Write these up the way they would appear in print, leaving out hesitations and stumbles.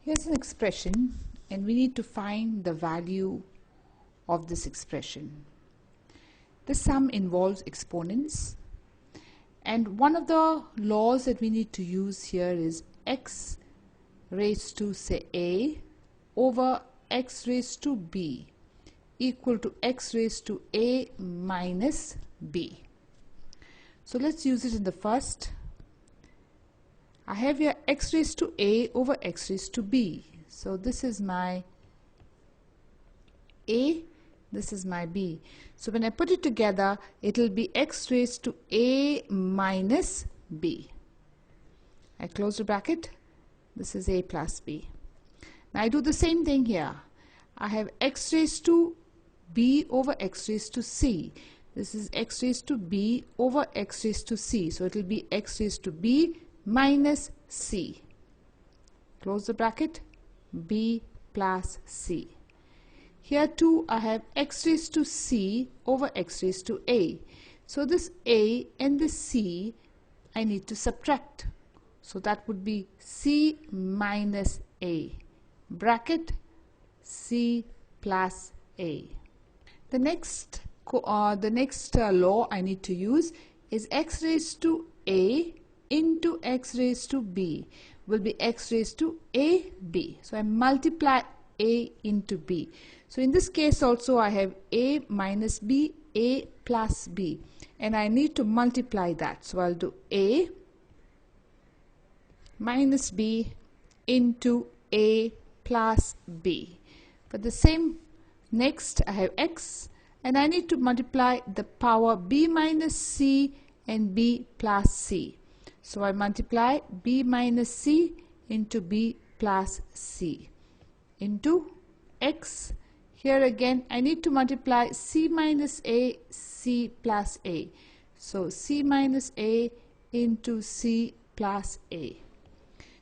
Here's an expression and we need to find the value of this expression. The sum involves exponents, and one of the laws that we need to use here is x raised to, say, a over x raised to b equal to x raised to a minus b. So let's use it in the first. I have here x raised to a over x raised to b. So this is my a, this is my b. So when I put it together, it will be x raised to a minus b. I close the bracket. This is a plus b. Now I do the same thing here. I have x raised to b over x raised to c. This is x raised to b over x raised to c. So it will be x raised to b minus c. Close the bracket. B plus c. Here too I have x raised to c over x raised to a. So this a and this c I need to subtract. So that would be c minus a. Bracket c plus a. The next law I need to use is x raised to a into x raised to b will be x raised to a b. So I multiply a into b. So in this case also I have a minus b, a plus b, and I need to multiply that. So I'll do a minus b into a plus b. For the same, next I have x and I need to multiply the power b minus c and b plus c. So I multiply b minus c into b plus c into x. Here again I need to multiply c minus a, c plus a. So c minus a into c plus a.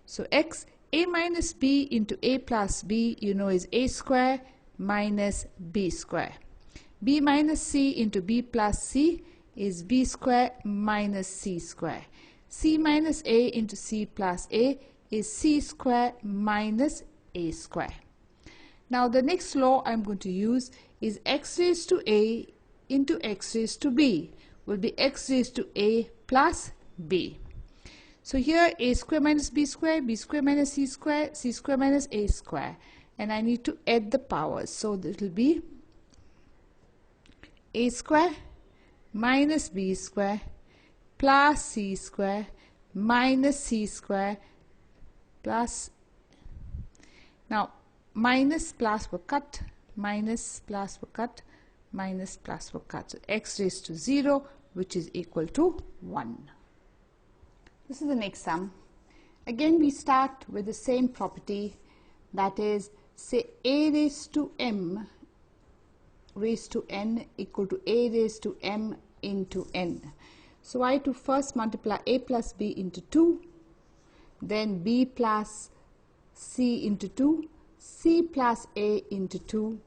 So x, a minus b into a plus b, you know, is a square minus b square. B minus c into b plus c is b square minus c square. C minus a into c plus a is c square minus a square. Now the next law I'm going to use is x raised to a into x raised to b will be x raised to a plus b. So here a square minus b square minus c square minus a square, and I need to add the powers. So it will be a square minus b square plus c square minus c square plus, now minus plus will cut, minus plus will cut, minus plus will cut. So x raised to 0, which is equal to 1. This is the next sum. Again we start with the same property, that is, say a raised to m raised to n equal to a raised to m into n. So I have to first multiply a plus b into 2, then b plus c into 2, c plus a into 2,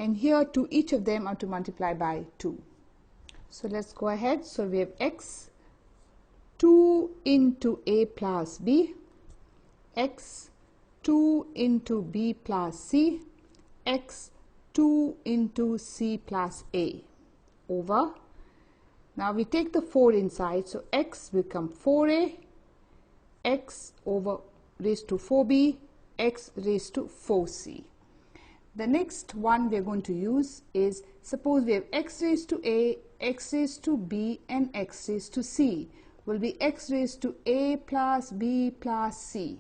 and here to each of them are to multiply by 2. So let's go ahead. So we have x 2 into a plus b, x 2 into b plus c, x 2 into c plus a over. Now we take the 4 inside, so x become 4a, x over raised to 4b, x raised to 4c. The next one we are going to use is, suppose we have x raised to a, x raised to b, and x raised to c will be x raised to a plus b plus c.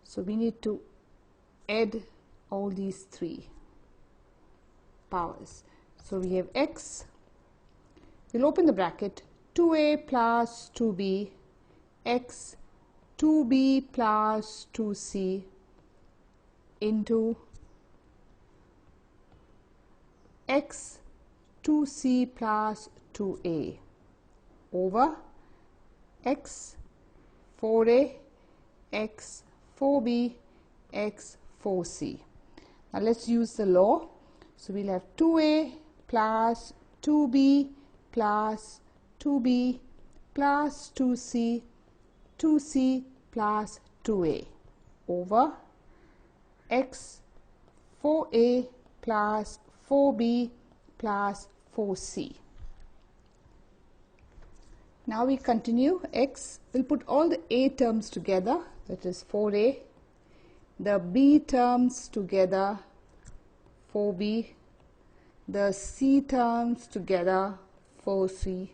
So we need to add all these three powers. So we have x, we'll open the bracket, 2a plus 2b, x 2b plus 2c into x 2c plus 2a over x 4a, x 4b, x 4c. Now let's use the law. So we'll have 2a plus 2b plus 2b plus 2c, 2c plus 2a over x 4a plus 4b plus 4c. Now we continue. X, we'll put all the a terms together, that is 4a, the b terms together 4b, the c terms together 4c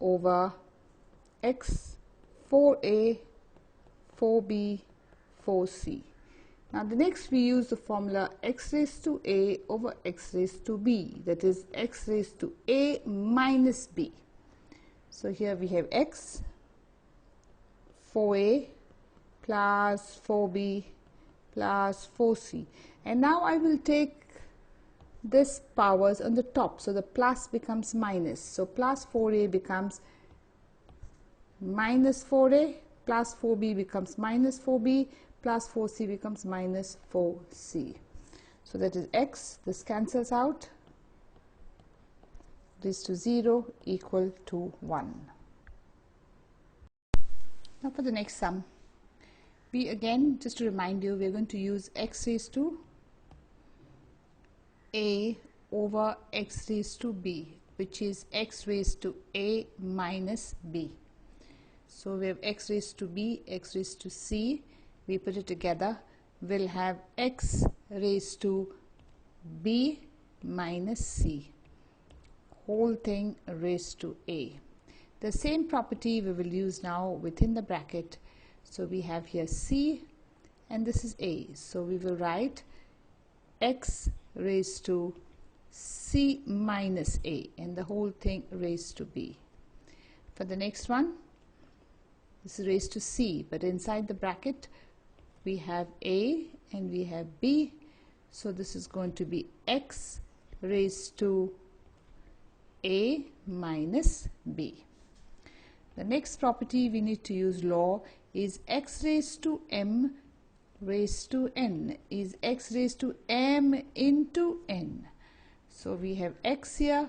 over x 4a 4b 4c. Now the next we use the formula x raised to a over x raised to b, that is x raised to a minus b. So here we have x 4a plus 4b plus 4c, and now I will take this powers on the top, so the plus becomes minus, so plus 4a becomes minus 4a, plus 4b becomes minus 4b, plus 4c becomes minus 4c. So that is x, this cancels out, this to 0 equal to 1. Now for the next sum, we again, just to remind you, we are going to use x raised to a over x raised to b, which is x raised to a minus b. So we have x raised to b, x raised to c, we put it together, we'll have x raised to b minus c, whole thing raised to a. The same property we will use now within the bracket. So we have here c and this is a, so we will write x raised to c minus a and the whole thing raised to b. For the next one, this is raised to c, but inside the bracket we have a and we have b, so this is going to be x raised to a minus b. The next property we need to use law is x raised to m raised to n is x raised to m into n. So we have x here,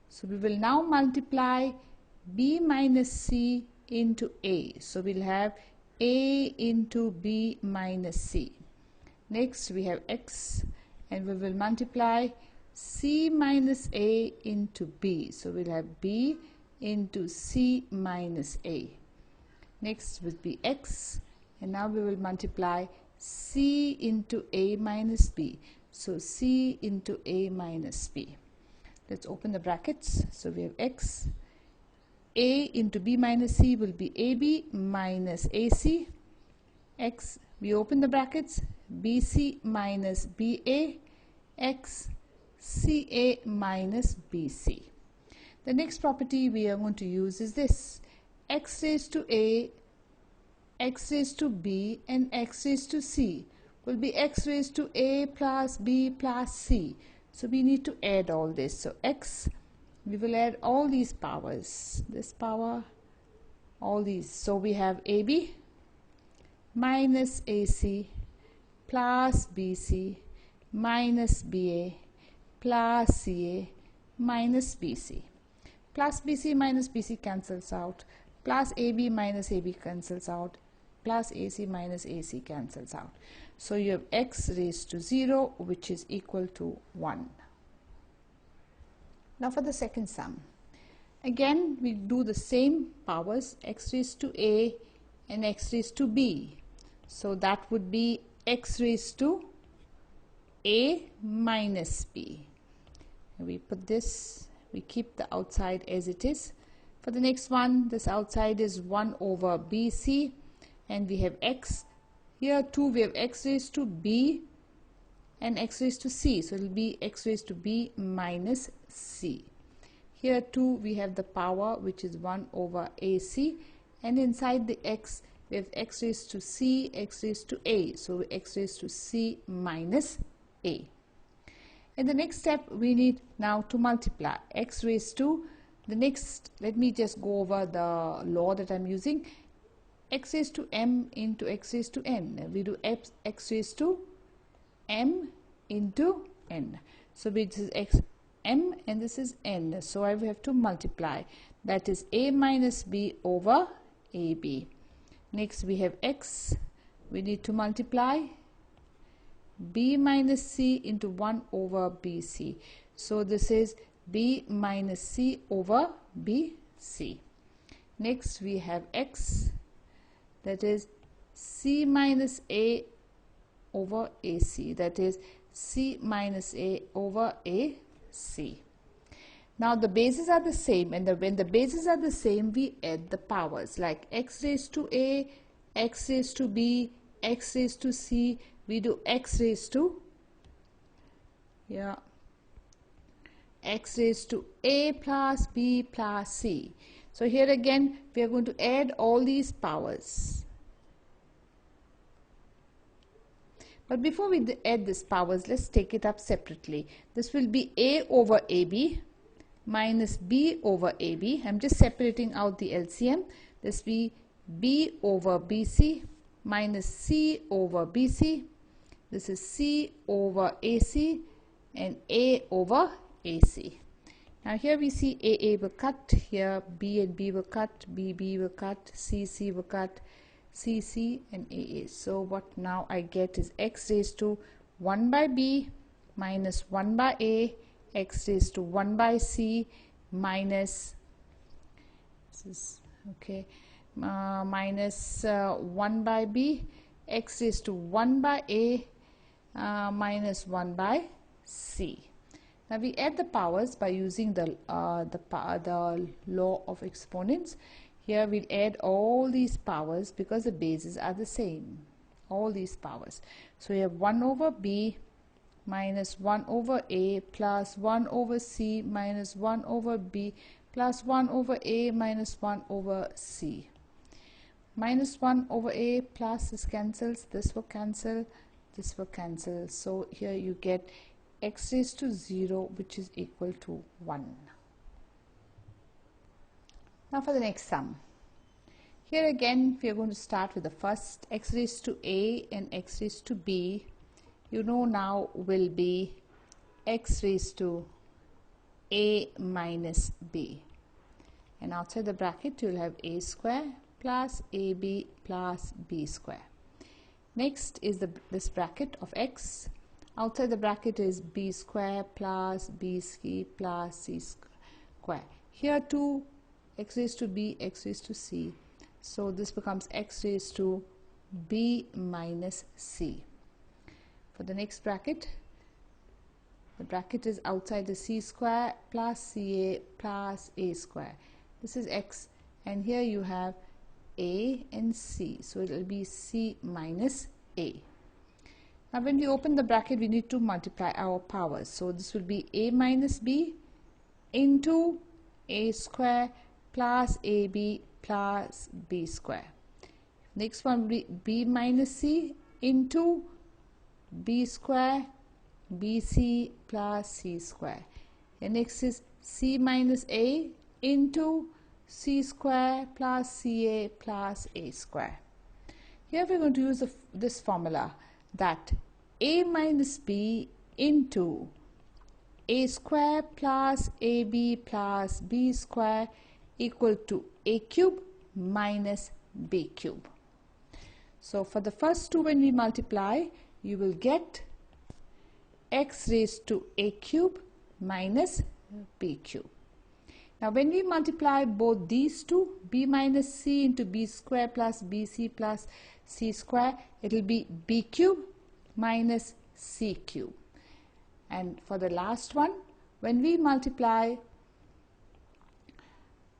so we will now multiply b minus c into a, so we'll have a into b minus c. Next we have x and we will multiply c minus a into b, so we'll have b into c minus a. Next will be x, and now we will multiply c into a minus b, so c into a minus b. Let's open the brackets. So we have x, a into b minus c will be ab minus ac, x, we open the brackets, bc minus ba, x ca minus bc. The next property we are going to use is this, x raised to a, x raised to b and x raised to c will be x raised to a plus b plus c. So we need to add all this. So x, we will add all these powers, this power, all these. So we have ab minus ac plus bc minus ba plus ca minus bc. Plus bc minus bc cancels out, plus ab minus ab cancels out, plus ac minus ac cancels out. So you have x raised to 0, which is equal to 1. Now for the second sum, again we do the same powers, x raised to a and x raised to b. So that would be x raised to a minus b. We put this, we keep the outside as it is. For the next one, this outside is 1 over bc, and we have x. Here too we have x raised to b and x raised to c, so it will be x raised to b minus c. Here too we have the power, which is 1 over ac, and inside the x we have x raised to c, x raised to a, so x raised to c minus a. In the next step we need now to multiply x raised to the next, let me just go over the law that I'm using, x raised to m into x raised to n. We do x raised to m into n. So this is x m and this is n, so I will have to multiply, that is a minus b over ab. Next we have x we need to multiply b minus c into 1 over bc. So this is b minus c over bc. Next we have x, that is c minus a over ac, that is c minus a over ac. Now the bases are the same, and when the bases are the same, we add the powers, like x raised to a, x raised to b, x raised to c. We do x raised to x raised to a plus b plus c. So here again we are going to add all these powers. But before we add these powers, let's take it up separately. This will be a over ab minus b over ab. I'm just separating out the LCM. This will be b over bc minus c over bc. This is c over ac and a over ac. Now here we see AA will cut, here B and B will cut, BB will cut, CC will cut, CC and AA. So what now I get is x raised to 1 by B minus 1 by A, x raised to 1 by C minus, minus 1 by B, x raised to 1 by A minus 1 by C. Now we add the powers by using the law of exponents. Here we'll add all these powers because the bases are the same. All these powers. So we have 1 over b minus 1 over a plus 1 over c minus 1 over b plus 1 over a minus 1 over c. Minus 1 over a plus this cancels, this will cancel, this will cancel. So here you get x raised to 0, which is equal to 1. Now for the next sum. Here again we are going to start with the first, x raised to a and x raised to b. You know now will be x raised to a minus b. And outside the bracket you will have a square plus ab plus b square. Next is this bracket of x. Outside the bracket is b square plus bc plus c square. Here too x raised to b, x raised to c. So this becomes x raised to b minus c. For the next bracket, the bracket is outside the c square plus ca plus a square. This is x, and here you have a and c. So it will be c minus a. Now when we open the bracket, we need to multiply our powers. So this will be a minus b into a square plus ab plus b square. Next one will be b minus c into b square bc plus c square. And next is c minus a into c square plus ca plus a square. Here we are going to use this formula, that a minus b into a square plus ab plus b square equal to a cube minus b cube. So for the first two, when we multiply, you will get x raised to a cube minus b cube. Now when we multiply both these two, b minus c into b square plus bc plus c square, it will be b cube minus c cube. And for the last one, when we multiply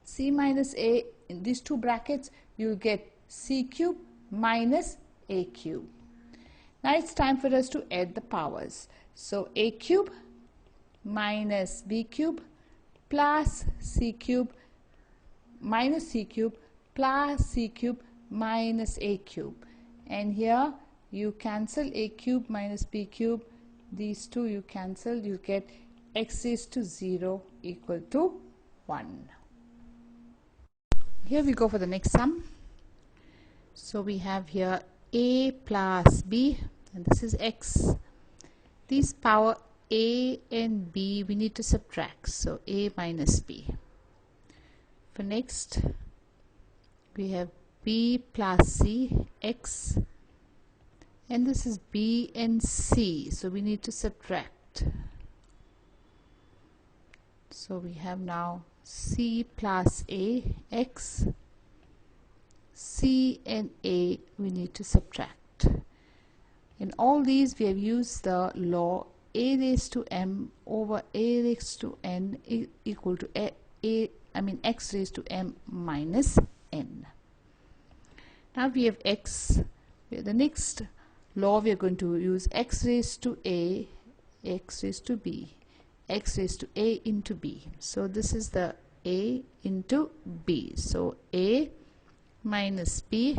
c minus a in these two brackets, you will get c cube minus a cube. Now it's time for us to add the powers. So a cube minus b cube plus c cube minus c cube plus c cube minus a cube. And here you cancel a cube minus b cube. These two you cancel. You get x raised to 0 equal to 1. Here we go for the next sum. So we have here a plus b, and this is x. These power a and b we need to subtract, so a minus b. For next we have b plus c, x and this is B and C, so we need to subtract. So we have now C plus A, X, C and A we need to subtract. In all these we have used the law A raised to M over A raised to N equal to X raised to M minus N. Now we have X. The next law we are going to use X raised to A, X raised to B, X raised to A into B. So this is the A into B. So A minus B,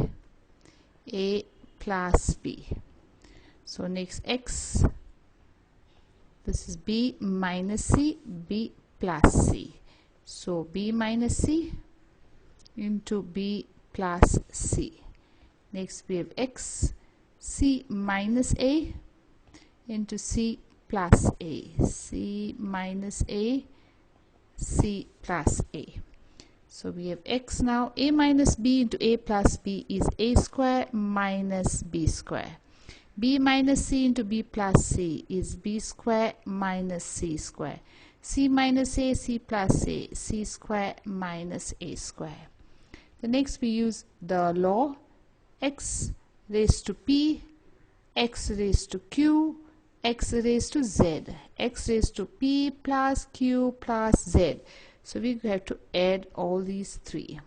A plus B. So next X, this is B minus C, B plus C. So B minus C into B plus C. Next we have X, C minus A into C plus A, C minus A, C plus A. So we have X now. A minus B into A plus B is A square minus B square. B minus C into B plus C is B square minus C square. C minus A, C plus A, C square minus A square. The next we use the law X raised to P, X raised to Q, X raised to Z, X raised to P plus Q plus Z. So we have to add all these three.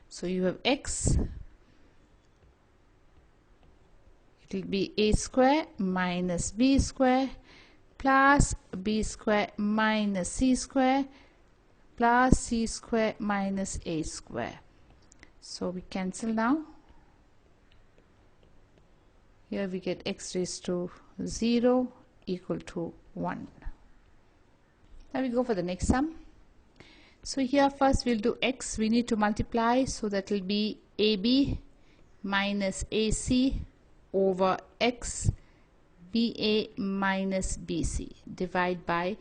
So you have X, it will be A square minus B square plus B square minus C square plus C square minus A square. So we cancel now. Here we get X raised to 0 equal to 1. Now we go for the next sum. So here first we'll do X. We need to multiply, so that will be AB minus AC over X BA minus BC, divide by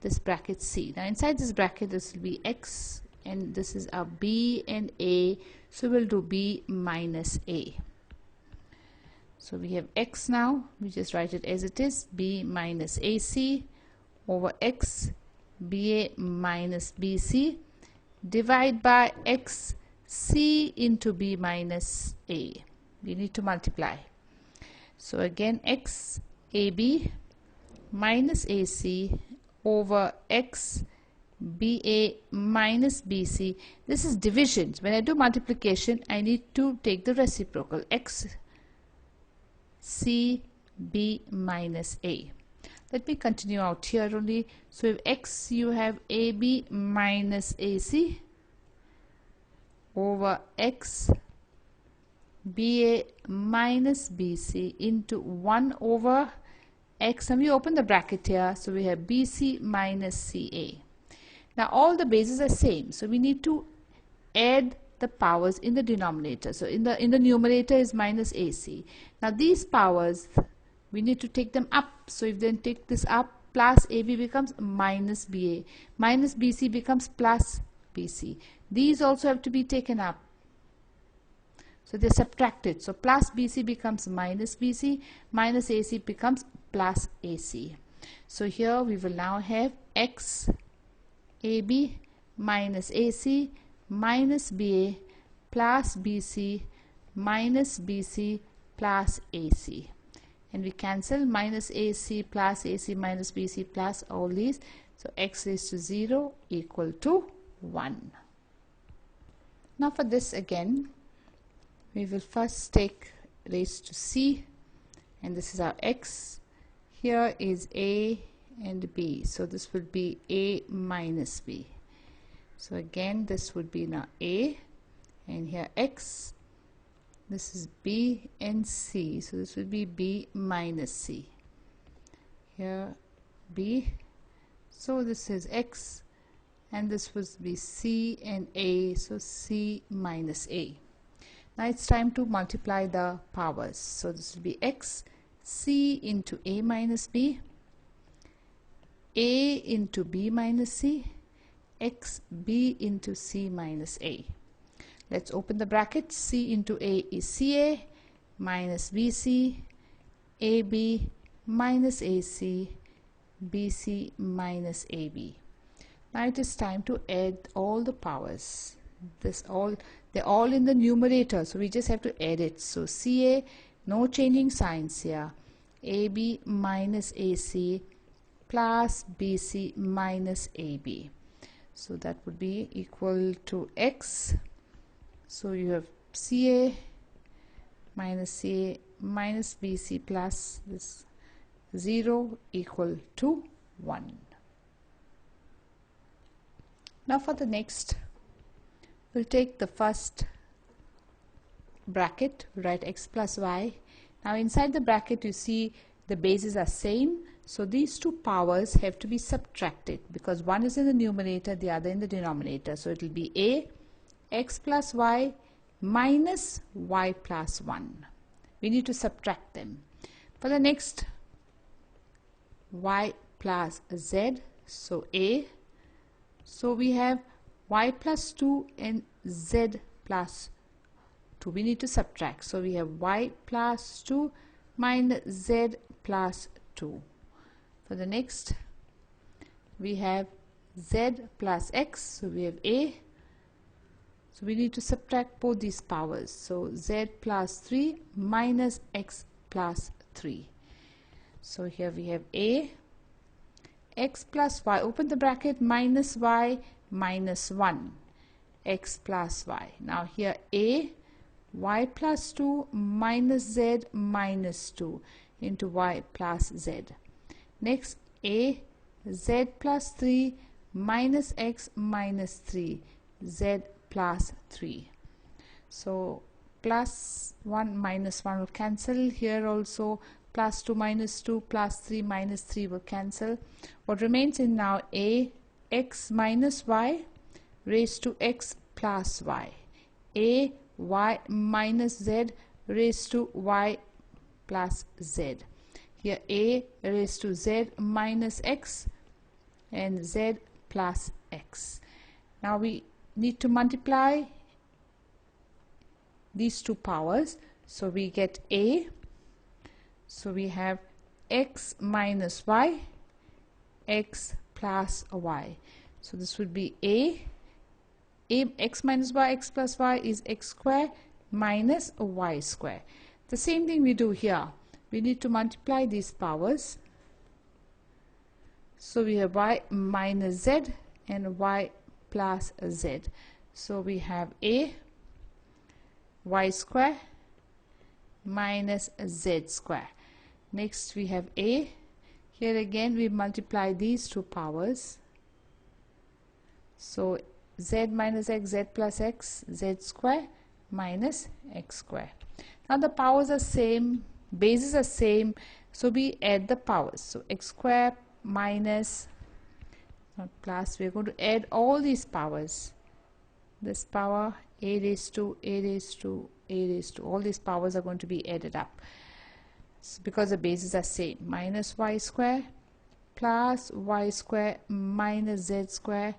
this bracket C. Now inside this bracket this will be X and this is our B and A, so we'll do B minus A. So we have X now, we just write it as it is, B minus AC over X BA minus BC, divide by X C into B minus A. We need to multiply. So again X AB minus AC over X BA minus BC. This is division. When I do multiplication I need to take the reciprocal, X C B minus A. Let me continue out here only. So if X, you have AB minus AC over X BA minus BC into 1 over X, and we open the bracket here, so we have BC minus CA. Now all the bases are same, so we need to add the powers in the denominator. So in the numerator is minus AC. Now these powers we need to take them up, so if then take this up, plus AB becomes minus BA, minus BC becomes plus BC. These also have to be taken up, so they're subtracted. So plus BC becomes minus BC, minus AC becomes plus AC. So here we will now have X AB minus AC minus BA plus BC minus BC plus AC, and we cancel minus AC plus AC minus BC plus all these. So X raised to 0 equal to 1. Now for this again we will first take raised to C, and this is our X. Here is A and B, so this will be A minus B. So again this would be now A, and here X, this is B and C, so this will be B minus C. Here B, so this is X, and this would be C and A, so C minus A. Now it's time to multiply the powers. So this will be X C into A minus B, A into B minus C, X B into C minus A. Let's open the bracket. C into A is CA, minus BC, AB minus AC, BC minus AB. Now it is time to add all the powers. They're all in the numerator, so we just have to add it. So CA, no changing signs here. AB minus AC plus BC minus AB. So that would be equal to X. So you have CA minus BC plus this 0 equal to 1. Now for the next, we'll take the first bracket, write x plus y. Now inside the bracket you see the bases are same, so these two powers have to be subtracted because one is in the numerator, the other in the denominator. So it will be a x plus y minus y plus 1. We need to subtract them. For the next, y plus z, so a, so we have y plus 2 and z plus 2. We need to subtract. So we have y plus 2 minus z plus 2. For the next, we have z plus x. So we have a. So we need to subtract both these powers. So z plus 3 minus x plus 3. So here we have a, x plus y, open the bracket, minus y minus 1, x plus y. Now here a, y plus 2 minus z minus 2 into y plus z. Next, a, z plus 3 minus x minus 3, z plus 3. So plus 1 minus 1 will cancel. Here also plus 2 minus 2 plus 3 minus 3 will cancel. What remains in now a, x minus y raised to x plus y. A, y minus z raised to y plus z. Here a raised to z minus x and z plus x. Now we need to multiply these two powers. So we get a. So we have x minus y, x plus y. So this would be a x minus y, x plus y is x square minus y square. The same thing we do here. We need to multiply these powers. So we have y minus z and y plus z. So we have a y square minus z square. Next we have a. Here again we multiply these two powers. So z minus x, z plus x, z square minus x square. Now the powers are same, bases are same, so we add the powers. So x square minus, not plus, we are going to add all these powers. This power, a raised to, a raised to, a raised to, all these powers are going to be added up. So because the bases are same, minus y square plus y square minus z square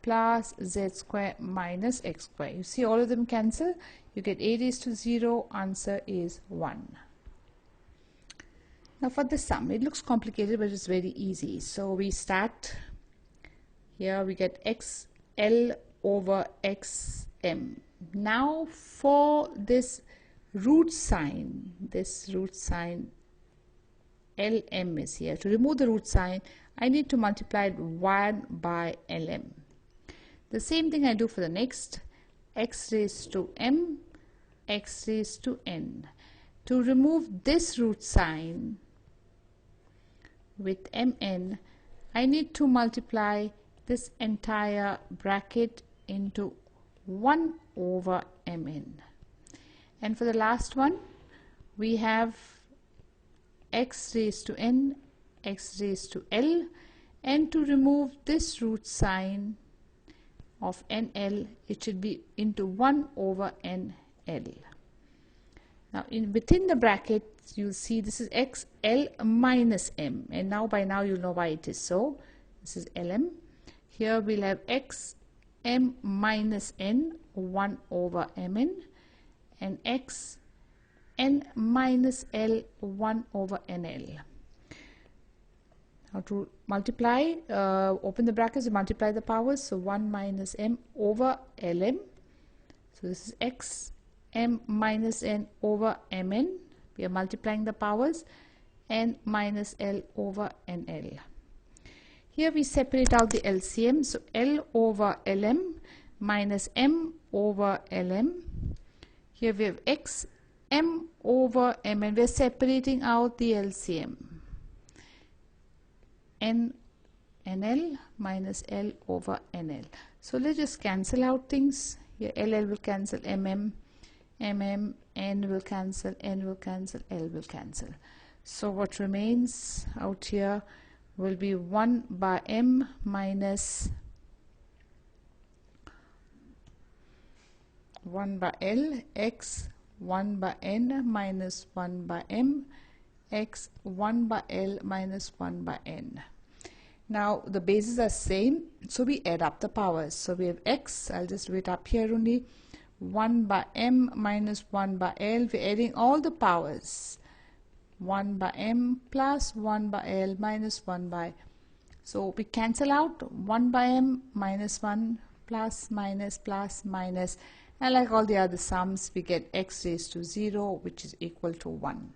plus z square minus x square. You see all of them cancel. You get a raised to 0. Answer is 1. Now for the sum, it looks complicated but it's very easy. So we start here, we get xl over xm. Now for this root sign lm is here. To remove the root sign, I need to multiply 1 by lm. The same thing I do for the next, x raised to m, x raised to n. To remove this root sign with mn, I need to multiply this entire bracket into 1 over mn. And for the last one, we have x raised to n, x raised to l, and to remove this root sign of nl, it should be into 1 over nl. Now within the bracket you'll see this is xl minus m, and now by now you'll know why it is so. This is lm. Here we'll have x m minus n 1 over mn, and x n minus L 1 over NL. Now to multiply, open the brackets to multiply the powers, so 1 minus m over Lm. So this is x m minus n over mn. We are multiplying the powers, n minus L over NL. Here we separate out the LCM, so L over Lm minus m over Lm. Here we have x m over mn. We are separating out the LCM. N NL minus L over NL. So let's just cancel out things. Here LL will cancel mm, mm, n will cancel, n will cancel, L will cancel. So what remains out here will be 1 by m minus 1 by L, x 1 by n minus 1 by m, x 1 by L minus 1 by n. Now the bases are same, so we add up the powers. So we have x, I'll just do it up here only, 1 by m minus 1 by L. We're adding all the powers, 1 by m plus 1 by L minus 1 by, so we cancel out 1 by m minus 1 plus minus plus minus, and like all the other sums we get x raised to 0, which is equal to 1.